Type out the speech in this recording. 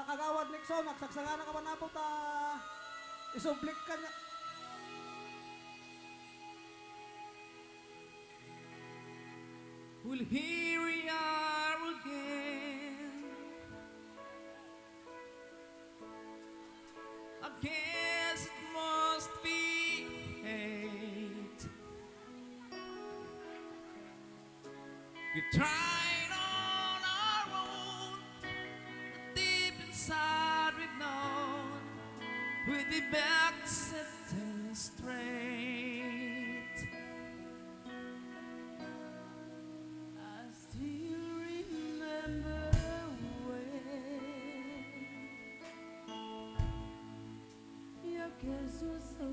kagawad Nixon, nagsagsangan na ka man napo ta isublik ka niya. Well, here we are again. I guess it must be hate. We tried on our own, but deep inside we've known we'd be back setting straight. I still remember when your kiss was so